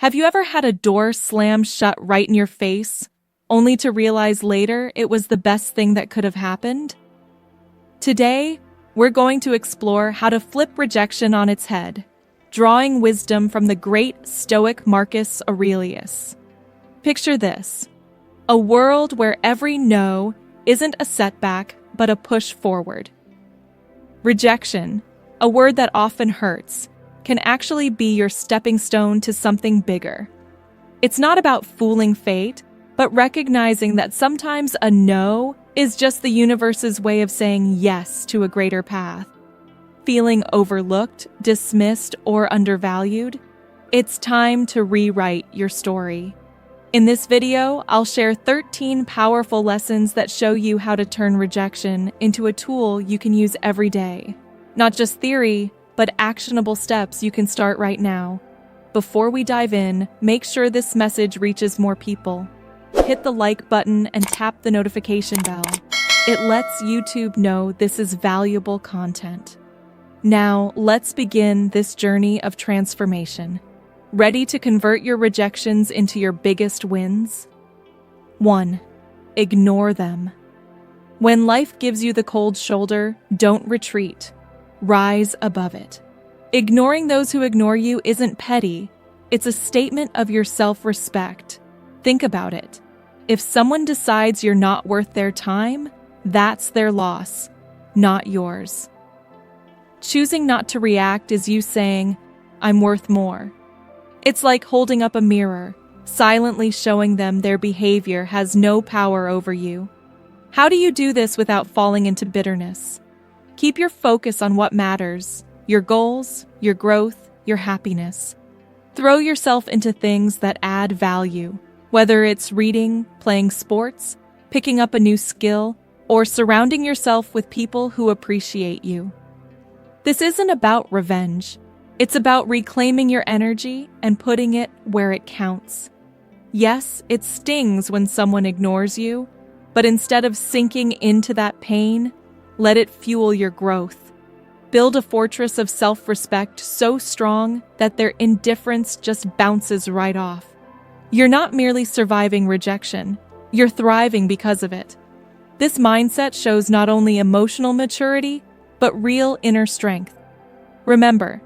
Have you ever had a door slam shut right in your face, only to realize later it was the best thing that could have happened? Today, we're going to explore how to flip rejection on its head, drawing wisdom from the great Stoic Marcus Aurelius. Picture this: a world where every no isn't a setback, but a push forward. Rejection, a word that often hurts, can actually be your stepping stone to something bigger. It's not about fooling fate, but recognizing that sometimes a no is just the universe's way of saying yes to a greater path. Feeling overlooked, dismissed, or undervalued? It's time to rewrite your story. In this video, I'll share 13 powerful lessons that show you how to turn rejection into a tool you can use every day. Not just theory, but actionable steps you can start right now. Before we dive in, make sure this message reaches more people. Hit the like button and tap the notification bell. It lets YouTube know this is valuable content. Now, let's begin this journey of transformation. Ready to convert your rejections into your biggest wins? 1. Ignore them. When life gives you the cold shoulder, don't retreat. Rise above it. Ignoring those who ignore you isn't petty. It's a statement of your self-respect. Think about it. If someone decides you're not worth their time, that's their loss, not yours. Choosing not to react is you saying, "I'm worth more." It's like holding up a mirror, silently showing them their behavior has no power over you. How do you do this without falling into bitterness? Keep your focus on what matters: your goals, your growth, your happiness. Throw yourself into things that add value, whether it's reading, playing sports, picking up a new skill, or surrounding yourself with people who appreciate you. This isn't about revenge. It's about reclaiming your energy and putting it where it counts. Yes, it stings when someone ignores you, but instead of sinking into that pain, let it fuel your growth. Build a fortress of self-respect so strong that their indifference just bounces right off. You're not merely surviving rejection, you're thriving because of it. This mindset shows not only emotional maturity, but real inner strength. Remember,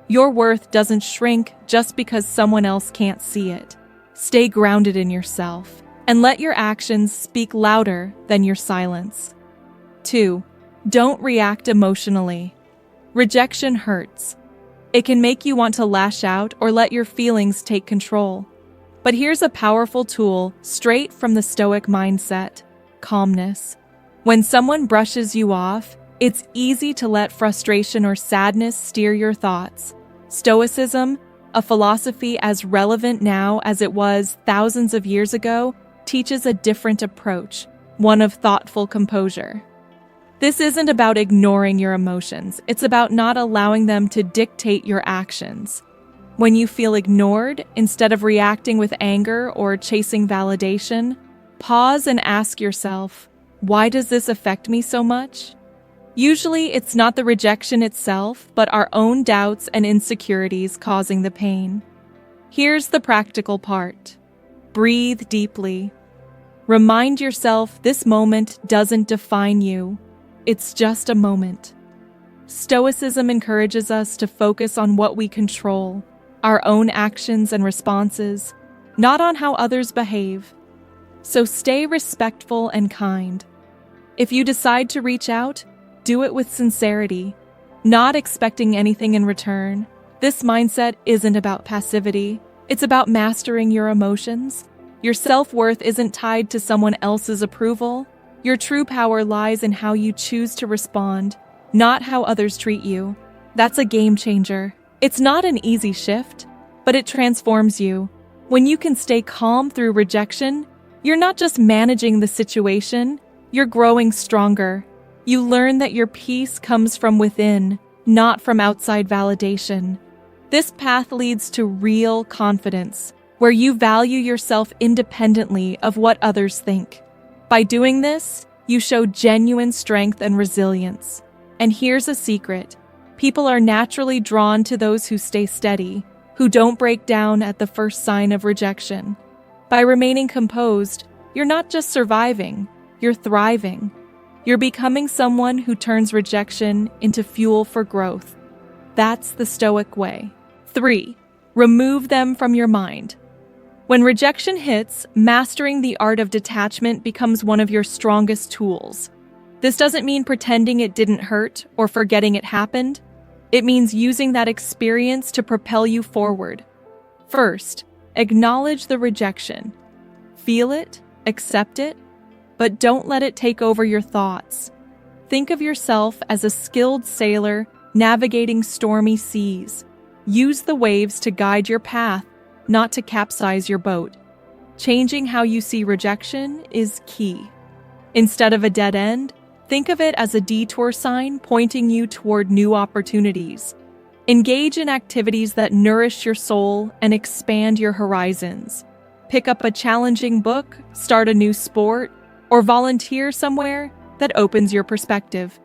your worth doesn't shrink just because someone else can't see it. Stay grounded in yourself, and let your actions speak louder than your silence. 2. Don't react emotionally. Rejection hurts. It can make you want to lash out or let your feelings take control. But here's a powerful tool straight from the Stoic mindset: calmness. When someone brushes you off, it's easy to let frustration or sadness steer your thoughts. Stoicism, a philosophy as relevant now as it was thousands of years ago, teaches a different approach, one of thoughtful composure. This isn't about ignoring your emotions, it's about not allowing them to dictate your actions. When you feel ignored, instead of reacting with anger or chasing validation, pause and ask yourself, why does this affect me so much? Usually, it's not the rejection itself, but our own doubts and insecurities causing the pain. Here's the practical part. Breathe deeply. Remind yourself this moment doesn't define you. It's just a moment. Stoicism encourages us to focus on what we control, our own actions and responses, not on how others behave. So stay respectful and kind. If you decide to reach out, do it with sincerity, not expecting anything in return. This mindset isn't about passivity. It's about mastering your emotions. Your self-worth isn't tied to someone else's approval. Your true power lies in how you choose to respond, not how others treat you. That's a game changer. It's not an easy shift, but it transforms you. When you can stay calm through rejection, you're not just managing the situation, you're growing stronger. You learn that your peace comes from within, not from outside validation. This path leads to real confidence, where you value yourself independently of what others think. By doing this, you show genuine strength and resilience. And here's a secret: people are naturally drawn to those who stay steady. who don't break down at the first sign of rejection. By remaining composed, you're not just surviving, you're thriving. You're becoming someone who turns rejection into fuel for growth. That's the Stoic way. 3. Remove them from your mind. When rejection hits, mastering the art of detachment becomes one of your strongest tools. This doesn't mean pretending it didn't hurt or forgetting it happened. It means using that experience to propel you forward. First, acknowledge the rejection. Feel it, accept it, but don't let it take over your thoughts. Think of yourself as a skilled sailor navigating stormy seas. Use the waves to guide your path, not to capsize your boat. Changing how you see rejection is key. Instead of a dead end, think of it as a detour sign pointing you toward new opportunities. Engage in activities that nourish your soul and expand your horizons. Pick up a challenging book, start a new sport, or volunteer somewhere that opens your perspective.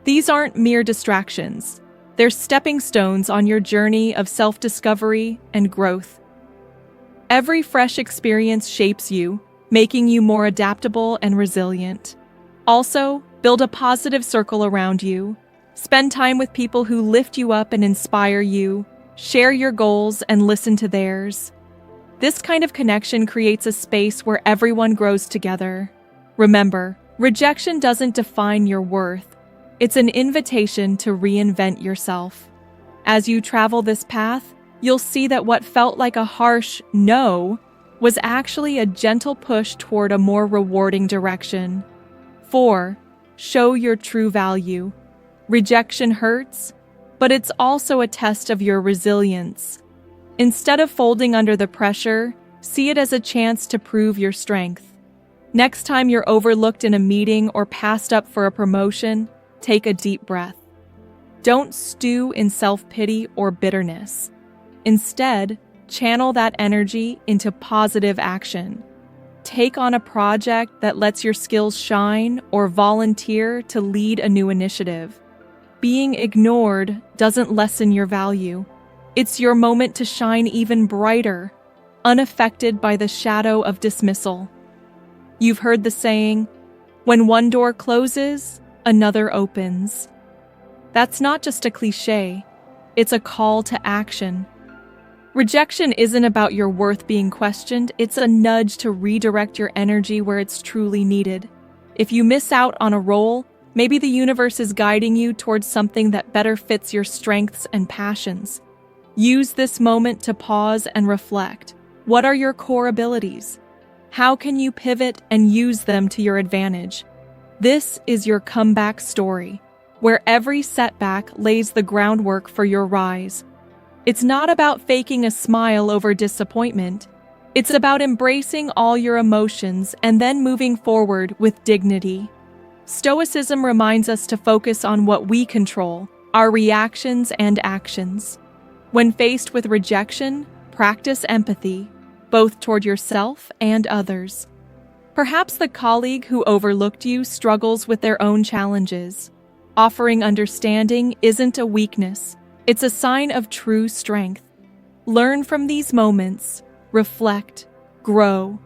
These aren't mere distractions. They're stepping stones on your journey of self-discovery and growth. Every fresh experience shapes you, making you more adaptable and resilient. Also, build a positive circle around you. Spend time with people who lift you up and inspire you. Share your goals and listen to theirs. This kind of connection creates a space where everyone grows together. Remember, rejection doesn't define your worth. It's an invitation to reinvent yourself. As you travel this path, you'll see that what felt like a harsh no was actually a gentle push toward a more rewarding direction. 4. Show your true value. Rejection hurts, but it's also a test of your resilience. Instead of folding under the pressure, see it as a chance to prove your strength. Next time you're overlooked in a meeting or passed up for a promotion, take a deep breath. Don't stew in self-pity or bitterness. Instead, channel that energy into positive action. Take on a project that lets your skills shine or volunteer to lead a new initiative. Being ignored doesn't lessen your value. It's your moment to shine even brighter, unaffected by the shadow of dismissal. You've heard the saying, when one door closes, another opens. That's not just a cliche, it's a call to action. Rejection isn't about your worth being questioned, it's a nudge to redirect your energy where it's truly needed. If you miss out on a role, maybe the universe is guiding you towards something that better fits your strengths and passions. Use this moment to pause and reflect. What are your core abilities? How can you pivot and use them to your advantage? This is your comeback story, where every setback lays the groundwork for your rise. It's not about faking a smile over disappointment. It's about embracing all your emotions and then moving forward with dignity. Stoicism reminds us to focus on what we control, our reactions and actions. When faced with rejection, practice empathy, both toward yourself and others. Perhaps the colleague who overlooked you struggles with their own challenges. Offering understanding isn't a weakness, it's a sign of true strength. Learn from these moments, reflect, grow,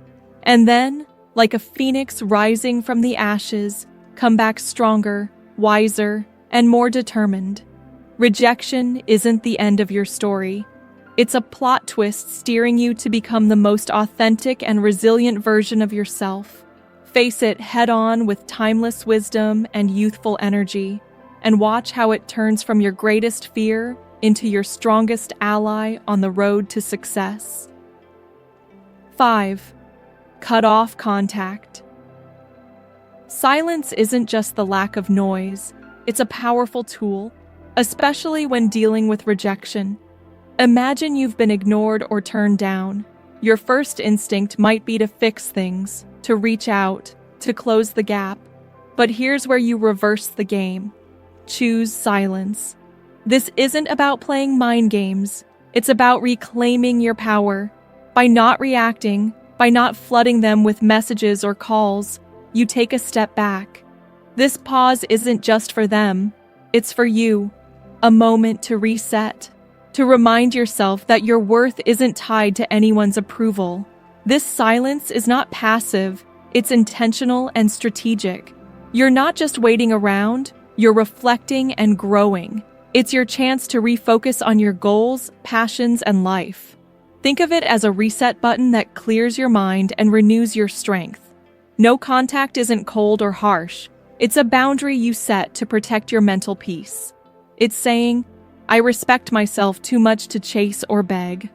and then, like a phoenix rising from the ashes, come back stronger, wiser, and more determined. Rejection isn't the end of your story. It's a plot twist steering you to become the most authentic and resilient version of yourself. Face it head-on with timeless wisdom and youthful energy, and watch how it turns from your greatest fear into your strongest ally on the road to success. 5. Cut off contact. Silence isn't just the lack of noise, it's a powerful tool, especially when dealing with rejection. Imagine you've been ignored or turned down. Your first instinct might be to fix things, to reach out, to close the gap. But here's where you reverse the game. Choose silence. This isn't about playing mind games. It's about reclaiming your power. By not reacting, by not flooding them with messages or calls, you take a step back. This pause isn't just for them. It's for you. A moment to reset, to remind yourself that your worth isn't tied to anyone's approval. This silence is not passive, it's intentional and strategic. You're not just waiting around, you're reflecting and growing. It's your chance to refocus on your goals, passions, and life. Think of it as a reset button that clears your mind and renews your strength. No contact isn't cold or harsh. It's a boundary you set to protect your mental peace. It's saying, I respect myself too much to chase or beg.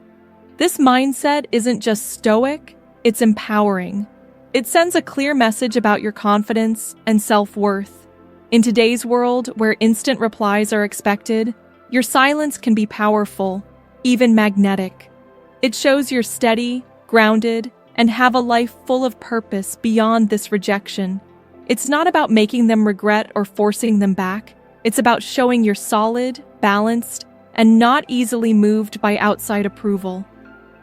This mindset isn't just stoic, it's empowering. It sends a clear message about your confidence and self-worth. In today's world, where instant replies are expected, your silence can be powerful, even magnetic. It shows you're steady, grounded, and have a life full of purpose beyond this rejection. It's not about making them regret or forcing them back. It's about showing you're solid, balanced, and not easily moved by outside approval.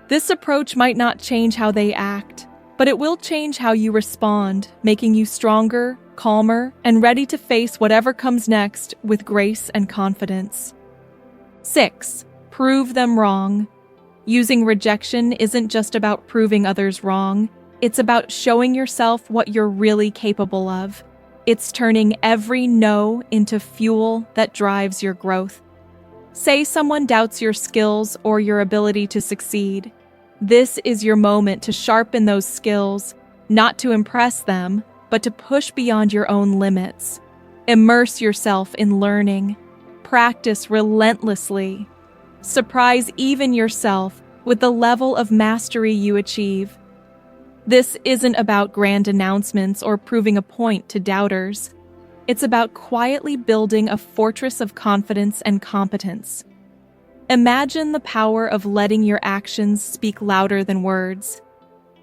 This approach might not change how they act, but it will change how you respond, making you stronger, calmer, and ready to face whatever comes next with grace and confidence. 6. Prove them wrong. Using rejection isn't just about proving others wrong, it's about showing yourself what you're really capable of. It's turning every no into fuel that drives your growth. Say someone doubts your skills or your ability to succeed. This is your moment to sharpen those skills, not to impress them, but to push beyond your own limits. Immerse yourself in learning. Practice relentlessly. Surprise even yourself with the level of mastery you achieve. This isn't about grand announcements or proving a point to doubters. It's about quietly building a fortress of confidence and competence. Imagine the power of letting your actions speak louder than words.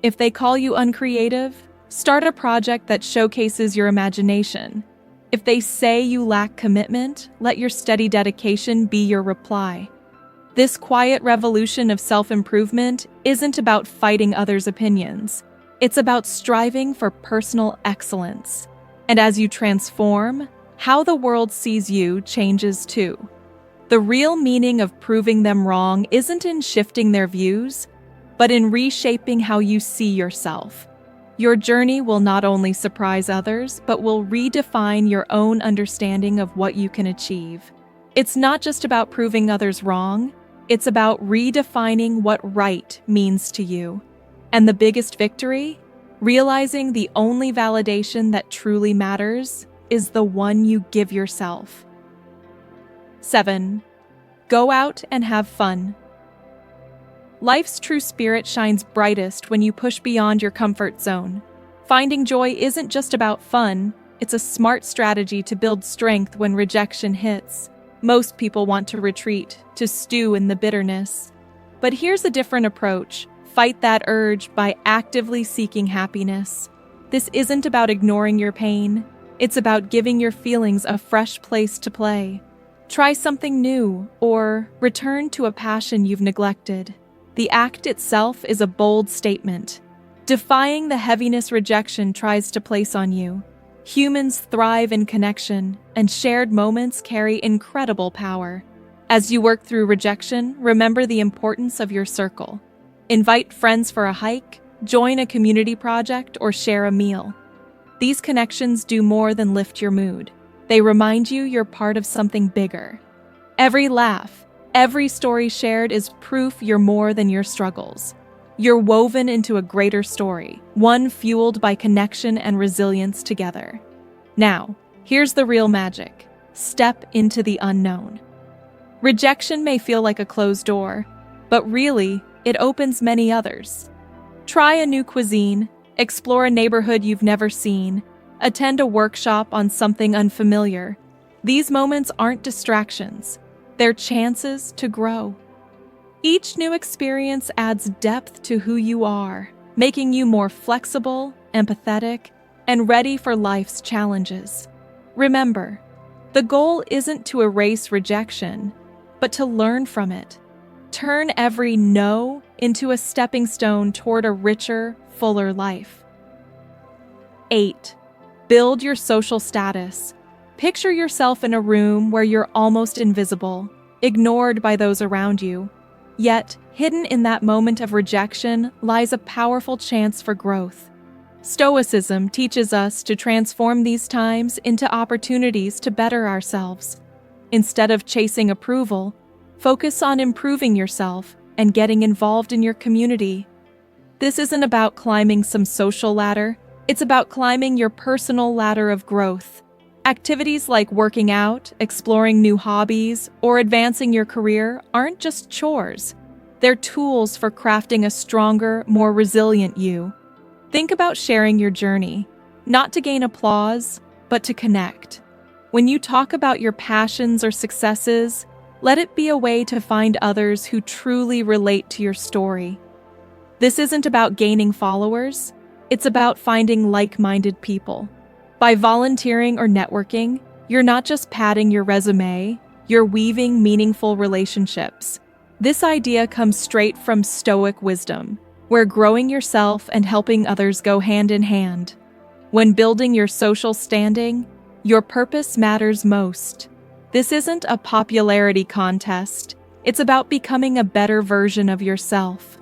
If they call you uncreative, start a project that showcases your imagination. If they say you lack commitment, let your steady dedication be your reply. This quiet revolution of self-improvement isn't about fighting others' opinions. It's about striving for personal excellence. And as you transform, how the world sees you changes too. The real meaning of proving them wrong isn't in shifting their views, but in reshaping how you see yourself. Your journey will not only surprise others, but will redefine your own understanding of what you can achieve. It's not just about proving others wrong, it's about redefining what right means to you. And the biggest victory? Realizing the only validation that truly matters is the one you give yourself. 7. Go out and have fun. Life's true spirit shines brightest when you push beyond your comfort zone. Finding joy isn't just about fun, it's a smart strategy to build strength when rejection hits. Most people want to retreat, to stew in the bitterness. But here's a different approach. Fight that urge by actively seeking happiness. This isn't about ignoring your pain. It's about giving your feelings a fresh place to play. Try something new, or return to a passion you've neglected. The act itself is a bold statement, defying the heaviness rejection tries to place on you. Humans thrive in connection, and shared moments carry incredible power. As you work through rejection, remember the importance of your circle. Invite friends for a hike, join a community project, or share a meal. These connections do more than lift your mood. They remind you you're part of something bigger. Every laugh, every story shared is proof you're more than your struggles. You're woven into a greater story, one fueled by connection and resilience together. Now, here's the real magic. Step into the unknown. Rejection may feel like a closed door, but really, it opens many others. Try a new cuisine, explore a neighborhood you've never seen, attend a workshop on something unfamiliar. These moments aren't distractions. They're chances to grow. Each new experience adds depth to who you are, making you more flexible, empathetic, and ready for life's challenges. Remember, the goal isn't to erase rejection, but to learn from it. Turn every no into a stepping stone toward a richer, fuller life. 8. Build your social status. Picture yourself in a room where you're almost invisible. ignored by those around you. Yet, hidden in that moment of rejection lies a powerful chance for growth. Stoicism teaches us to transform these times into opportunities to better ourselves. Instead of chasing approval, focus on improving yourself and getting involved in your community. This isn't about climbing some social ladder, it's about climbing your personal ladder of growth. Activities like working out, exploring new hobbies, or advancing your career aren't just chores. They're tools for crafting a stronger, more resilient you. Think about sharing your journey, not to gain applause, but to connect. When you talk about your passions or successes, let it be a way to find others who truly relate to your story. This isn't about gaining followers, it's about finding like-minded people. By volunteering or networking, you're not just padding your resume, you're weaving meaningful relationships. This idea comes straight from Stoic wisdom, where growing yourself and helping others go hand in hand. When building your social standing, your purpose matters most. This isn't a popularity contest. It's about becoming a better version of yourself.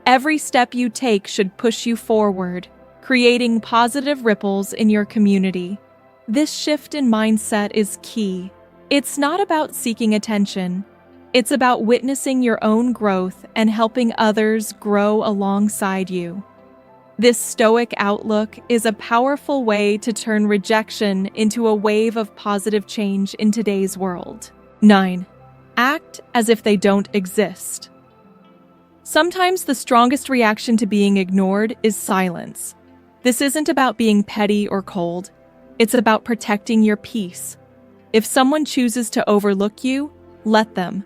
Every step you take should push you forward, creating positive ripples in your community. This shift in mindset is key. It's not about seeking attention. It's about witnessing your own growth and helping others grow alongside you. This Stoic outlook is a powerful way to turn rejection into a wave of positive change in today's world. 9. Act as if they don't exist. Sometimes the strongest reaction to being ignored is silence. This isn't about being petty or cold. It's about protecting your peace. If someone chooses to overlook you, let them.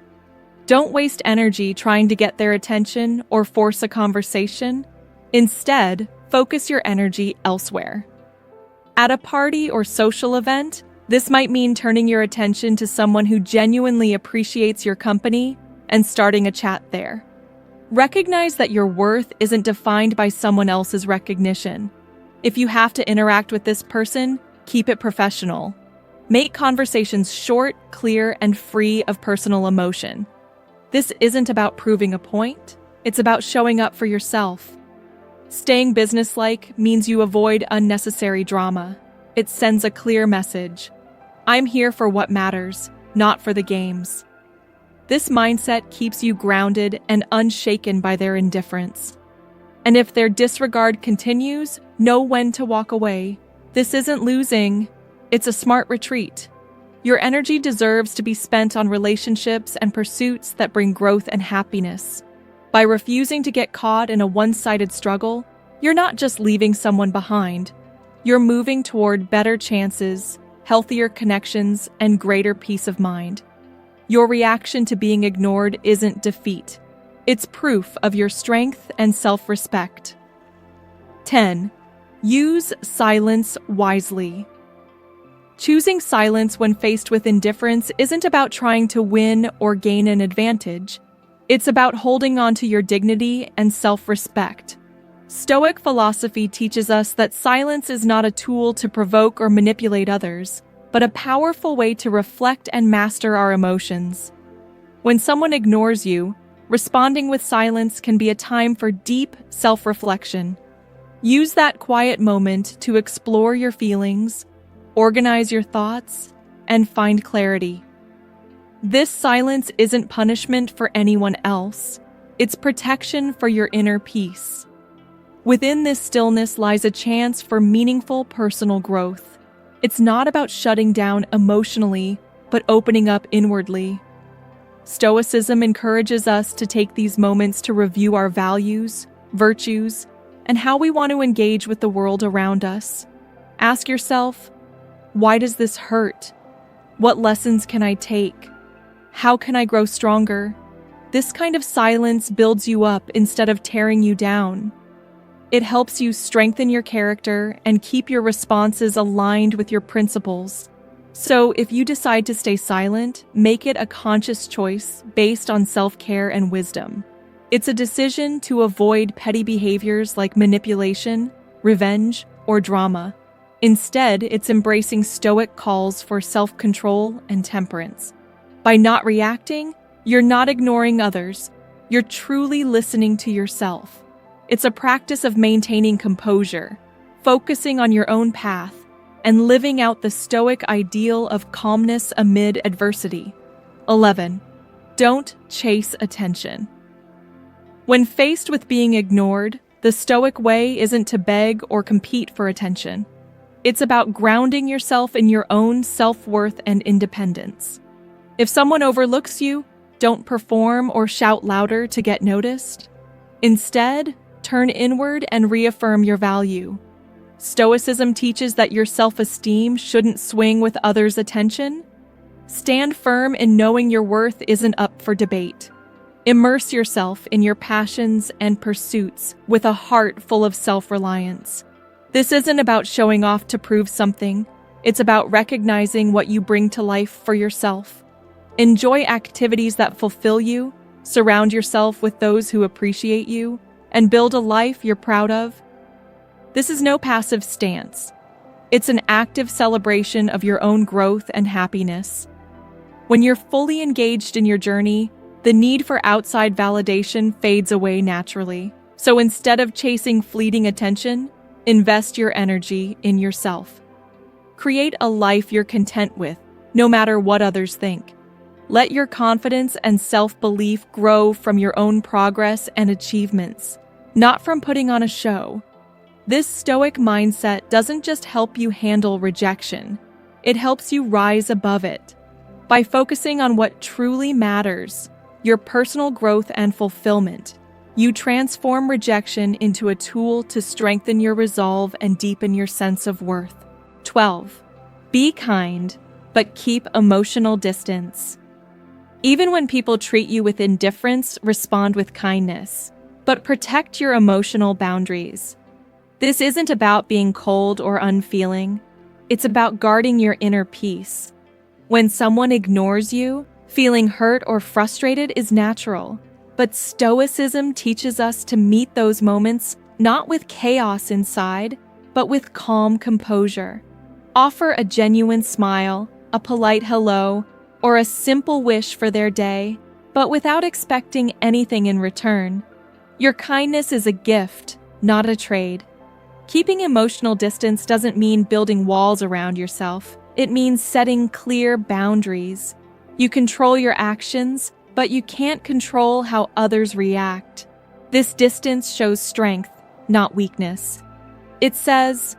Don't waste energy trying to get their attention or force a conversation. Instead, focus your energy elsewhere. At a party or social event, this might mean turning your attention to someone who genuinely appreciates your company and starting a chat there. Recognize that your worth isn't defined by someone else's recognition. If you have to interact with this person, keep it professional. Make conversations short, clear, and free of personal emotion. This isn't about proving a point, it's about showing up for yourself. Staying businesslike means you avoid unnecessary drama. It sends a clear message. I'm here for what matters, not for the games. This mindset keeps you grounded and unshaken by their indifference. And if their disregard continues, know when to walk away. This isn't losing, it's a smart retreat. Your energy deserves to be spent on relationships and pursuits that bring growth and happiness. By refusing to get caught in a one-sided struggle, you're not just leaving someone behind. You're moving toward better chances, healthier connections, and greater peace of mind. Your reaction to being ignored isn't defeat. It's proof of your strength and self-respect. 10. Use silence wisely. Choosing silence when faced with indifference isn't about trying to win or gain an advantage. It's about holding on to your dignity and self-respect. Stoic philosophy teaches us that silence is not a tool to provoke or manipulate others, but a powerful way to reflect and master our emotions. When someone ignores you, responding with silence can be a time for deep self-reflection. Use that quiet moment to explore your feelings, organize your thoughts, and find clarity. This silence isn't punishment for anyone else. It's protection for your inner peace. Within this stillness lies a chance for meaningful personal growth. It's not about shutting down emotionally, but opening up inwardly. Stoicism encourages us to take these moments to review our values, virtues, and how we want to engage with the world around us. Ask yourself, why does this hurt? What lessons can I take? How can I grow stronger? This kind of silence builds you up instead of tearing you down. It helps you strengthen your character and keep your responses aligned with your principles. So if you decide to stay silent, make it a conscious choice based on self-care and wisdom. It's a decision to avoid petty behaviors like manipulation, revenge, or drama. Instead, it's embracing Stoic calls for self-control and temperance. By not reacting, You're not ignoring others. You're truly listening to yourself. It's a practice of maintaining composure, focusing on your own path, and living out the Stoic ideal of calmness amid adversity. 11. Don't chase attention. When faced with being ignored, the Stoic way isn't to beg or compete for attention. It's about grounding yourself in your own self-worth and independence. If someone overlooks you, don't perform or shout louder to get noticed. Instead, turn inward and reaffirm your value. Stoicism teaches that your self-esteem shouldn't swing with others' attention. Stand firm in knowing your worth isn't up for debate. Immerse yourself in your passions and pursuits with a heart full of self-reliance. This isn't about showing off to prove something. It's about recognizing what you bring to life for yourself. Enjoy activities that fulfill you, surround yourself with those who appreciate you, and build a life you're proud of. This is no passive stance. It's an active celebration of your own growth and happiness. When you're fully engaged in your journey, the need for outside validation fades away naturally. So instead of chasing fleeting attention, invest your energy in yourself. Create a life you're content with, no matter what others think. Let your confidence and self-belief grow from your own progress and achievements, not from putting on a show. This Stoic mindset doesn't just help you handle rejection, it helps you rise above it. By focusing on what truly matters, your personal growth and fulfillment, you transform rejection into a tool to strengthen your resolve and deepen your sense of worth. 12. Be kind, but keep emotional distance. Even when people treat you with indifference, respond with kindness, but protect your emotional boundaries. This isn't about being cold or unfeeling. It's about guarding your inner peace. When someone ignores you, feeling hurt or frustrated is natural, but Stoicism teaches us to meet those moments not with chaos inside, but with calm composure. Offer a genuine smile, a polite hello, or a simple wish for their day, but without expecting anything in return. Your kindness is a gift, not a trade. Keeping emotional distance doesn't mean building walls around yourself. It means setting clear boundaries. You control your actions, but you can't control how others react. This distance shows strength, not weakness. It says,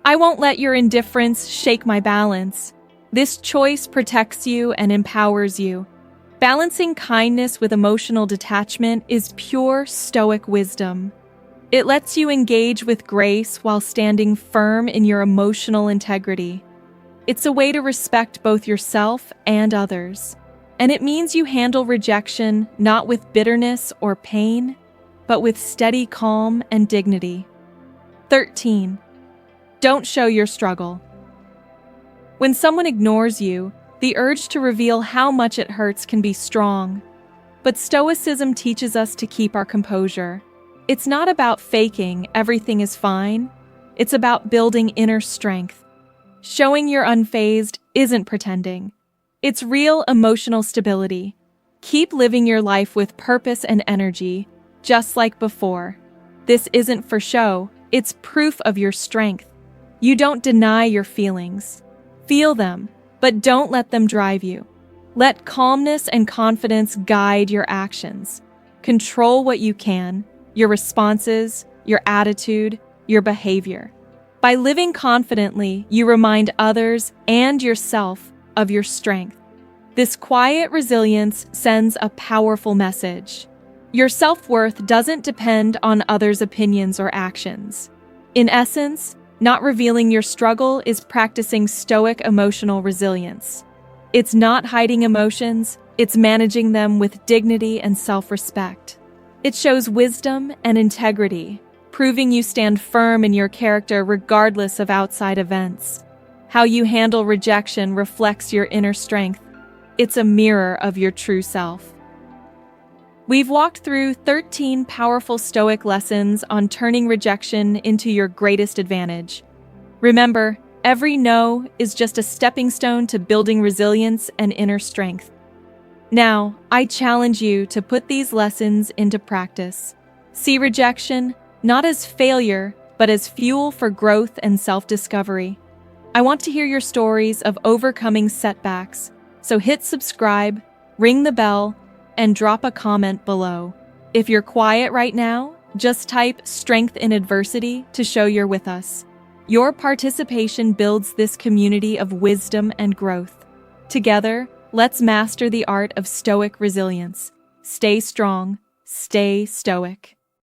"I won't let your indifference shake my balance." This choice protects you and empowers you. Balancing kindness with emotional detachment is pure Stoic wisdom. It lets you engage with grace while standing firm in your emotional integrity. It's a way to respect both yourself and others. And it means you handle rejection not with bitterness or pain, but with steady calm and dignity. 13. Don't show your struggle. When someone ignores you, the urge to reveal how much it hurts can be strong. But Stoicism teaches us to keep our composure. It's not about faking everything is fine. It's about building inner strength. Showing you're unfazed isn't pretending. It's real emotional stability. Keep living your life with purpose and energy, just like before. This isn't for show, it's proof of your strength. You don't deny your feelings. Feel them, but don't let them drive you. Let calmness and confidence guide your actions. Control what you can, your responses, your attitude, your behavior. By living confidently, you remind others and yourself of your strength. This quiet resilience sends a powerful message. Your self-worth doesn't depend on others' opinions or actions. In essence, not revealing your struggle is practicing Stoic emotional resilience. It's not hiding emotions, it's managing them with dignity and self-respect. It shows wisdom and integrity, proving you stand firm in your character regardless of outside events. How you handle rejection reflects your inner strength. It's a mirror of your true self. We've walked through 13 powerful Stoic lessons on turning rejection into your greatest advantage. Remember, every no is just a stepping stone to building resilience and inner strength. Now, I challenge you to put these lessons into practice. See rejection not as failure, but as fuel for growth and self-discovery. I want to hear your stories of overcoming setbacks, so hit subscribe, ring the bell, and drop a comment below. If you're quiet right now, just type "strength in adversity" to show you're with us. Your participation builds this community of wisdom and growth. Together, let's master the art of Stoic resilience. Stay strong, stay Stoic.